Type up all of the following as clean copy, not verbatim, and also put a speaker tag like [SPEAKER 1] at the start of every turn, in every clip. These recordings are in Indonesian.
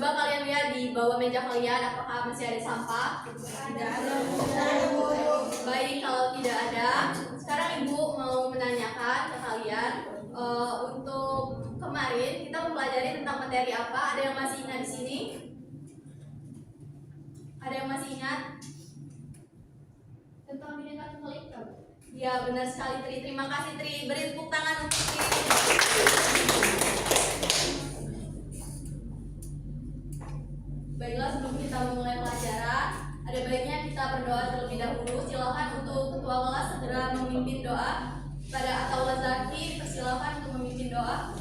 [SPEAKER 1] Coba kalian lihat di bawah meja kalian, apakah masih ada sampah? Tidak ada. Baik, kalau tidak ada, sekarang Ibu mau menanyakan ke kalian, untuk kemarin kita mempelajari tentang materi apa? Ada yang masih ingat di sini? Ada yang masih ingat? Tentang Bhinneka Tunggal Ika. Ya, benar sekali Tri. Terima kasih Tri. Beri tepuk tangan untuk Tri. Baiklah, sebelum kita memulai pelajaran, ada baiknya kita berdoa terlebih dahulu. Silakan untuk ketua kelas segera memimpin doa. Pada Ataullah Zaki, persilakan untuk memimpin doa.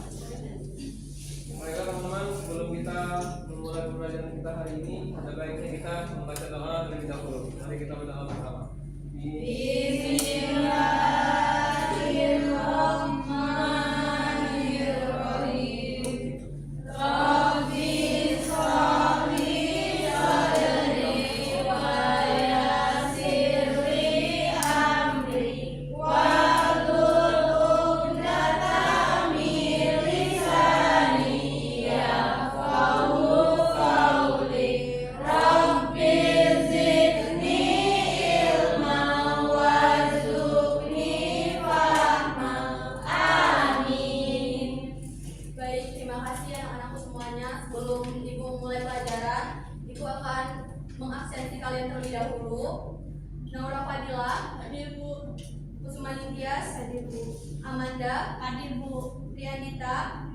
[SPEAKER 2] Baiklah teman-teman, sebelum kita memulai pembelajaran kita hari ini, ada baiknya kita membaca doa terlebih dahulu. Mari kita berdoa bersama. Bismillahirrahmanirrahim. Rabbi sholli sadri wa yassirli amri wahlul 'uqdatam min lisani yafqahu qawli. Rabbi zidni ilman warzuqni fahman. Amin. Baik, terima kasih anak-anakku semuanya. Sebelum Ibu mulai pelajaran, Ibu akan mengabsensi kalian terlebih dahulu. Naura Fadila, hadir Bu. Kusuma Ningtyas, hadir Bu. Amanda, hadir Bu. Rianita.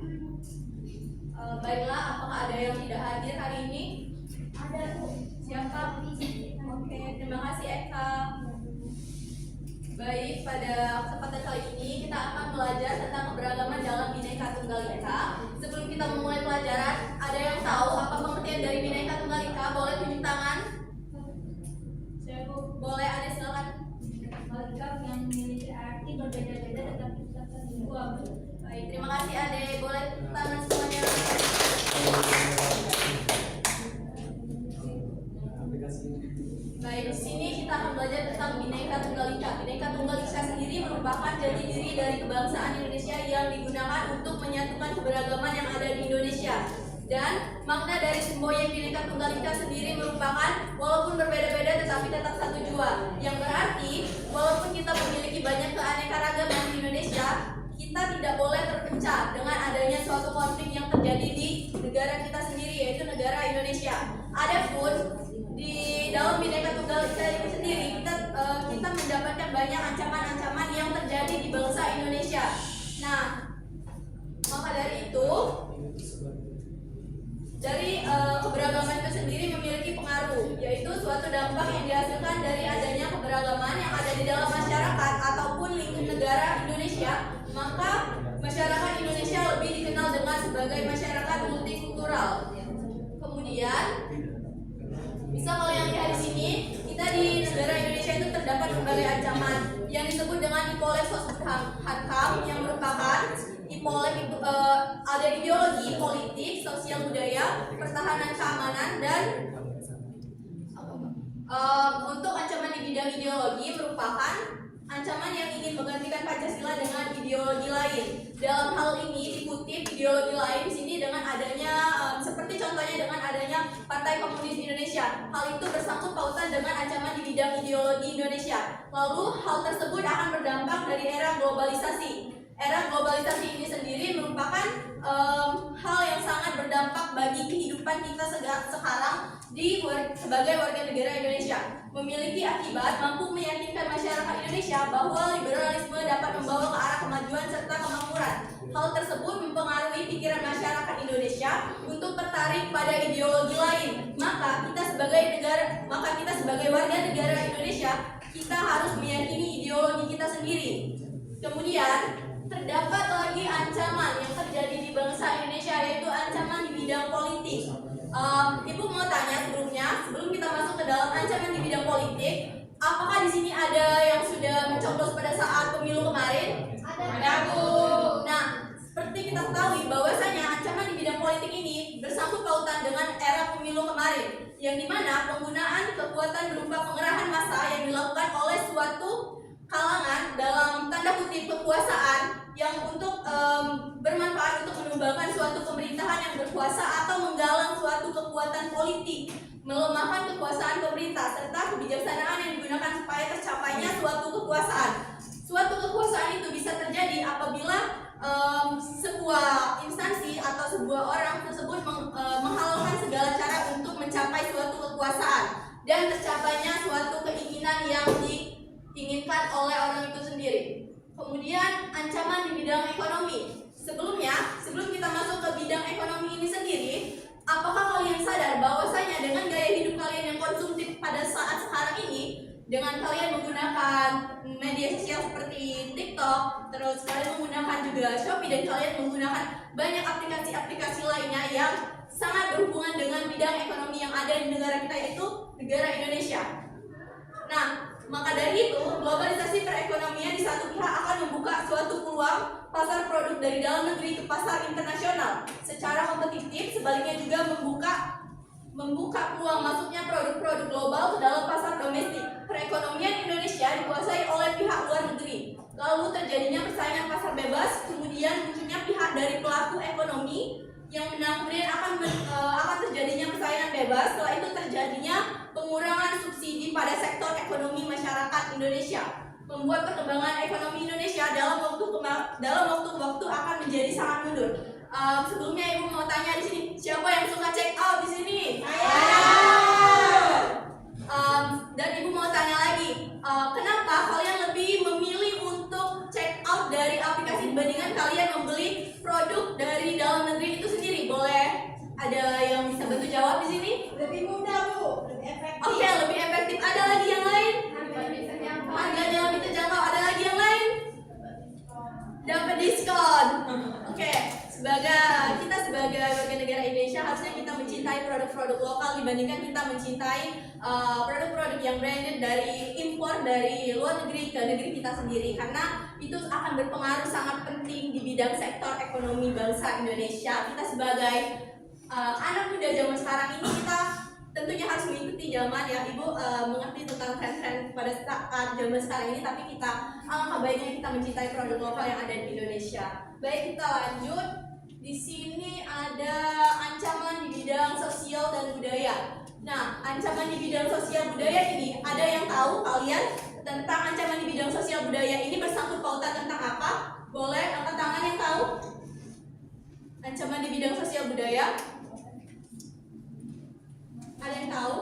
[SPEAKER 2] Baiklah, apakah ada yang tidak hadir hari ini? Ada Bu. Siapa? Oke, terima kasih Eka. Baik, pada kesempatan kali ini kita akan belajar tentang keberagaman dalam Bhinneka Tunggal Ika. Sebelum kita memulai pelajaran, ada yang tahu apa pengertian dari Bhinneka Tunggal Ika? Boleh tunjuk tangan? Boleh, ada silakan.
[SPEAKER 3] Lengkap yang memiliki arti berbeda-beda tetapi tetap satu.
[SPEAKER 1] Baik, terima kasih Ade. Boleh tepuk tangan semuanya. Baik, di sini kita akan belajar tentang Bhinneka Tunggal Ika. Bhinneka Tunggal Ika sendiri merupakan jati diri dari kebangsaan Indonesia yang digunakan untuk menyatukan keberagaman yang ada di Indonesia. Dan makna dari semboyan Bhinneka Tunggal Ika sendiri merupakan walaupun berbeda-beda tetapi tetap satu jua. Yang berarti walaupun kita memiliki banyak keanekaragaman di Indonesia, kita tidak boleh terpecah dengan adanya suatu konflik yang terjadi di negara kita sendiri, yaitu negara Indonesia. Adapun di dalam Bhinneka Tunggal Ika itu sendiri kita mendapatkan banyak ancaman-ancaman yang terjadi di bangsa Indonesia. Nah, maka dari itu keberagaman itu sendiri memiliki pengaruh, yaitu suatu dampak yang dihasilkan dari adanya keberagaman yang ada di dalam masyarakat ataupun lingkup negara Indonesia. Maka masyarakat Indonesia lebih dikenal dengan sebagai masyarakat multikultural. Kemudian bisa kalian lihat di sini, kita di negara Indonesia itu terdapat berbagai ancaman yang disebut dengan Ipolek Sosbud-Hankam, yang merupakan Ipolek itu ada ideologi, politik, sosial budaya, pertahanan keamanan, dan untuk ancaman di bidang ideologi merupakan ancaman yang ingin menggantikan Pancasila dengan ideologi lain. Dalam hal ini dikutip ideologi lain di sini dengan adanya seperti contohnya dengan adanya Partai Komunis Indonesia. Hal itu bersangkut pautan dengan ancaman di bidang ideologi Indonesia. Lalu hal tersebut akan berdampak dari era globalisasi. Era globalisasi ini sendiri merupakan hal yang sangat berdampak bagi kehidupan kita sekarang sebagai warga negara Indonesia. Memiliki akibat mampu meyakinkan masyarakat Indonesia bahwa liberalisme dapat membawa ke arah kemajuan serta kemakmuran. Hal tersebut mempengaruhi pikiran masyarakat Indonesia untuk tertarik pada ideologi lain. Maka kita sebagai warga negara Indonesia, kita harus meyakini ideologi kita sendiri. Kemudian terdapat lagi ancaman yang terjadi di bangsa Indonesia, yaitu ancaman di bidang politik. Ibu mau tanya sebelum kita masuk ke dalam ancaman di bidang politik, apakah di sini ada yang sudah mencoblos pada saat pemilu kemarin? Ada Bu. Nah, seperti kita ketahui bahwasanya ancaman di bidang politik ini bersangkut pautan dengan era pemilu kemarin, yang dimana penggunaan kekuatan berupa pengerahan massa yang dilakukan oleh suatu kalangan dalam tanda kutip kekuasaan yang untuk bermanfaat untuk menumbangkan suatu pemerintahan yang berkuasa atau menggalang suatu suatu kekuatan politik, melemahkan kekuasaan pemerintah, serta kebijaksanaan yang digunakan supaya tercapainya suatu kekuasaan. Suatu kekuasaan itu bisa terjadi apabila sebuah instansi atau sebuah orang tersebut menghalalkan segala cara untuk mencapai suatu kekuasaan dan tercapainya suatu keinginan yang diinginkan oleh orang itu sendiri. Kemudian ancaman di bidang ekonomi. Sebelum kita masuk ke bidang ekonomi ini sendiri, apakah kalian sadar bahwasanya dengan gaya hidup kalian yang konsumtif pada saat sekarang ini, dengan kalian menggunakan media sosial seperti TikTok, terus kalian menggunakan juga Shopee, dan kalian menggunakan banyak aplikasi-aplikasi lainnya yang sangat berhubungan dengan bidang ekonomi yang ada di negara kita, yaitu negara Indonesia. Nah, maka dari itu, globalisasi perekonomian di satu pihak akan membuka suatu peluang pasar produk dari dalam negeri ke pasar internasional secara kompetitif, sebaliknya juga membuka peluang masuknya produk-produk global ke dalam pasar domestik. Perekonomian Indonesia dikuasai oleh pihak luar negeri. Lalu terjadinya persaingan pasar bebas, kemudian munculnya pihak dari pelaku ekonomi yang menang, kemudian akan terjadinya persaingan bebas. Setelah itu terjadinya pengurangan subsidi pada sektor ekonomi masyarakat Indonesia, membuat perkembangan ekonomi Indonesia dalam waktu akan menjadi sangat mundur. Sebelumnya ibu mau tanya di sini, siapa yang suka check out di sini? Dan ibu mau tanya lagi, kenapa kalian lebih memilih untuk check out dari aplikasi dibandingkan kalian membeli produk dari dalam negeri itu sendiri? Boleh ada yang bisa bantu jawab di sini?
[SPEAKER 2] Lebih mudah Bu, lebih efektif.
[SPEAKER 1] Oke, lebih efektif. Ada lagi yang lain? Harganya lebih terjangkau. Ada lagi yang lain? Dapat diskon. Oke, kita sebagai warga negara Indonesia harusnya kita mencintai produk-produk lokal dibandingkan kita mencintai produk-produk yang branded dari impor dari luar negeri ke negeri kita sendiri, karena itu akan berpengaruh sangat penting di bidang sektor ekonomi bangsa Indonesia. Kita sebagai anak muda zaman sekarang ini, kita tentunya harus mengikuti zaman ya. Ibu mengerti tentang tren-tren pada saat zaman sekarang ini, tapi kita alangkah baiknya kita mencintai produk lokal yang ada di Indonesia. Baik, kita lanjut. Di sini ada ancaman di bidang sosial dan budaya. Nah, ancaman di bidang sosial budaya ini, ada yang tahu kalian tentang ancaman di bidang sosial budaya ini bersangkut pautan tentang apa? Boleh angkat tangan yang tahu? Ancaman di bidang sosial budaya. Ada yang tahu?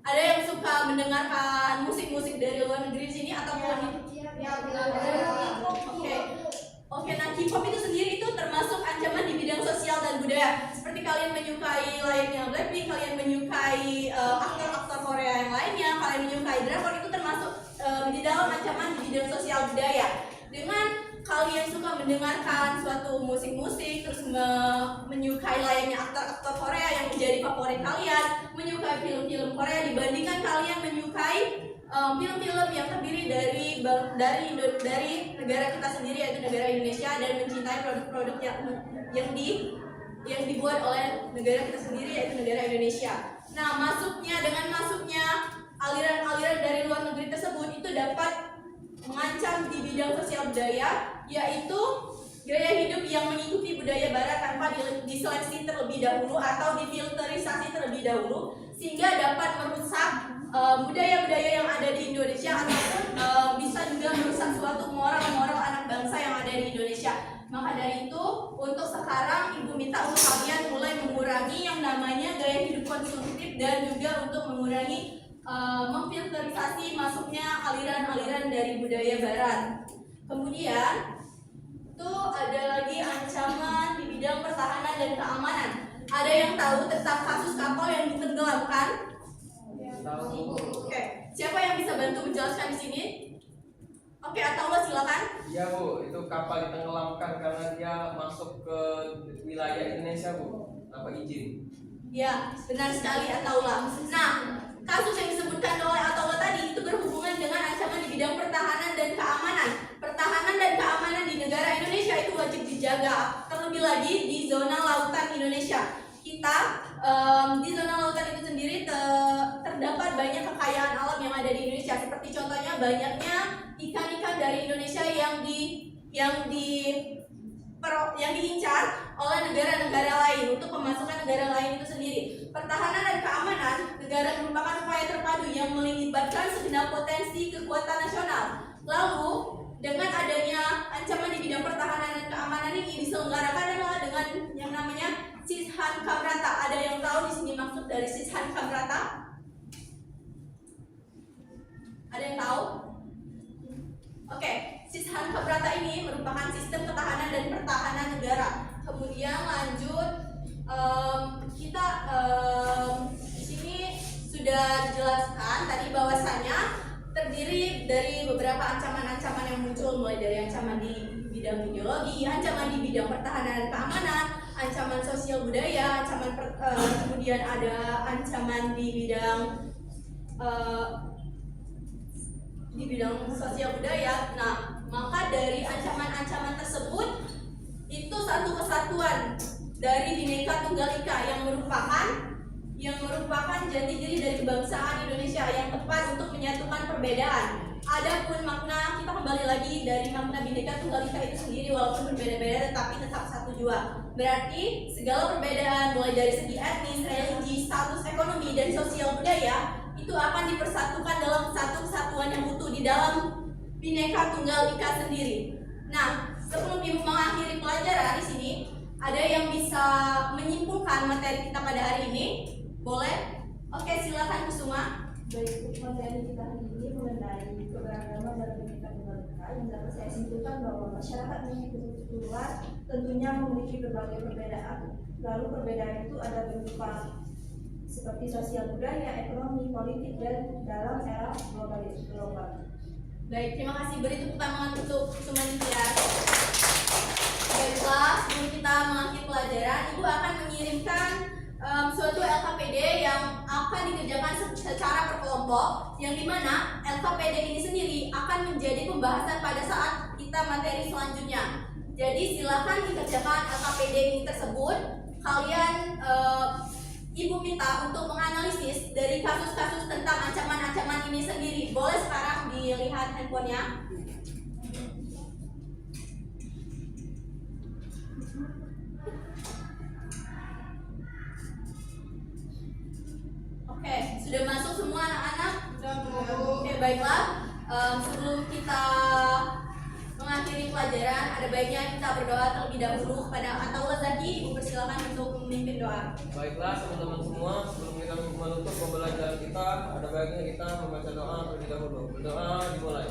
[SPEAKER 1] Ada yang suka mendengarkan musik-musik dari luar negeri sini ataupun Oke, nah K-pop itu sendiri itu termasuk ancaman di bidang sosial dan budaya. Seperti kalian menyukai layaknya Blackpink, kalian menyukai aktor-aktor Korea yang lainnya, kalian menyukai drakor, itu termasuk di dalam ancaman di bidang sosial budaya. Dengan kalian suka mendengarkan suatu musik-musik, terus menyukai layaknya aktor-aktor Korea yang menjadi favorit kalian, menyukai film-film Korea dibandingkan kalian menyukai film-film yang terdiri dari negara kita sendiri, yaitu negara Indonesia, dan mencintai produk-produk yang dibuat oleh negara kita sendiri, yaitu negara Indonesia. Nah, dengan masuknya aliran-aliran dari luar negeri tersebut itu dapat mengancam di bidang sosial budaya, yaitu gaya hidup yang mengikuti budaya barat tanpa diseleksi terlebih dahulu atau difilterisasi terlebih dahulu, sehingga dapat merusak budaya-budaya yang ada di Indonesia, ataupun bisa juga merusak suatu moral-moral anak bangsa yang ada di Indonesia. Maka dari itu, untuk sekarang ibu minta untuk kalian mulai mengurangi yang namanya gaya hidup konsumtif, dan juga untuk mengurangi memfilterisasi masuknya aliran-aliran dari budaya barat. Kemudian itu ada lagi ancaman di bidang pertahanan dan keamanan. Ada yang tahu tentang kasus kapal yang ditenggelamkan? Oke, siapa yang bisa bantu menjelaskan di sini? Oke, atau lo silakan.
[SPEAKER 4] Iya Bu, itu kapal ditenggelamkan karena dia masuk ke wilayah Indonesia Bu, tanpa izin.
[SPEAKER 1] Ya, benar sekali Ataullah. Nah, kasus yang disebutkan oleh Ataullah tadi itu berhubungan dengan ancaman di bidang pertahanan dan keamanan. Pertahanan dan keamanan di negara Indonesia itu wajib dijaga, terlebih lagi di zona lautan Indonesia. Kita di zona lautan itu sendiri terdapat banyak kekayaan alam yang ada di Indonesia, seperti contohnya banyaknya ikan-ikan dari Indonesia yang yang diincar oleh negara-negara lain untuk pemasukan negara lain itu sendiri. Pertahanan dan keamanan negara merupakan upaya terpadu yang melibatkan segenap potensi kekuatan nasional. Lalu dengan adanya ancaman di bidang pertahanan dan keamanan ini diselenggarakan adalah dengan yang namanya Sishan Kamrata. Ada yang tahu di sini maksud dari Sishan Kamrata? Ada yang tahu? Oke, Sishan Kamrata ini merupakan sistem ketahanan dan pertahanan negara. Kemudian lanjut kita di sini sudah dijelaskan tadi bahwasanya terdiri dari beberapa ancaman-ancaman yang muncul, mulai dari ancaman di bidang ideologi, ancaman di bidang pertahanan dan keamanan, ancaman sosial budaya, kemudian ada ancaman di bidang sosial budaya. Nah, maka dari ancaman-ancaman tersebut itu satu kesatuan dari Bhinneka Tunggal Ika yang merupakan jati diri dari kebangsaan Indonesia yang tepat untuk menyatukan perbedaan. Adapun makna, kita kembali lagi dari makna Bhinneka Tunggal Ika itu sendiri, walaupun berbeda-beda tetapi tetap satu jua. Berarti segala perbedaan mulai dari segi etnis, religi, status ekonomi dan sosial budaya itu akan dipersatukan dalam satu kesatuan yang utuh di dalam Bhinneka Tunggal Ika sendiri. Nah, sebelum Ibu mengakhiri pelajaran di sini, ada yang bisa menyimpulkan materi kita pada hari ini? Boleh? Oke, silakan Kusuma.
[SPEAKER 3] Baik, materi kita hari ini mengenai keberagaman dalam Bhinneka Tunggal Ika yang dapat saya simpulkan bahwa masyarakat ini keseluruhan tentunya memiliki berbagai perbedaan. Lalu perbedaan itu ada berupa seperti sosial budaya, ekonomi, politik, dan dalam era global.
[SPEAKER 1] Baik, terima kasih. Beri tepuk tangan untuk Kusuma Nitya. Baiklah, sebelum kita mengakhiri pelajaran, Ibu akan mengirimkan suatu LKPD yang akan dikerjakan secara berkelompok, yang dimana LKPD ini sendiri akan menjadi pembahasan pada saat kita materi selanjutnya. Jadi silakan dikerjakan LKPD ini tersebut. Kalian Ibu minta untuk menganalisis dari kasus-kasus tentang ancaman-ancaman ini sendiri. Boleh sekarang dilihat handphonenya. Oke, sudah masuk semua anak-anak? Oke, baiklah. Sebelum kita mengakhiri pelajaran, ada baiknya kita berdoa terlebih dahulu kepada Ataullah Zaki. Ibu persilakan untuk memimpin doa.
[SPEAKER 4] Baiklah teman-teman semua, sebelum kita menutup pembelajaran kita, ada baiknya kita membaca doa terlebih dahulu. Berdoa dimulai.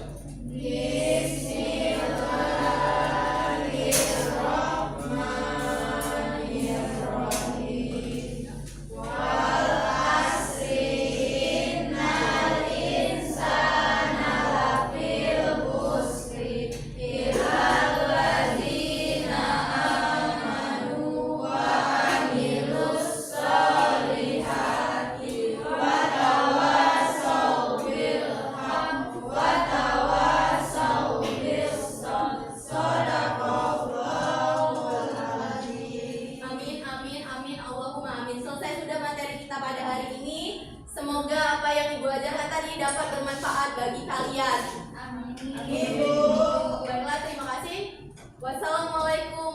[SPEAKER 1] Semoga apa yang Ibu ajarkan tadi dapat bermanfaat bagi kalian.
[SPEAKER 3] Amin.
[SPEAKER 1] Baiklah, terima kasih. Wassalamualaikum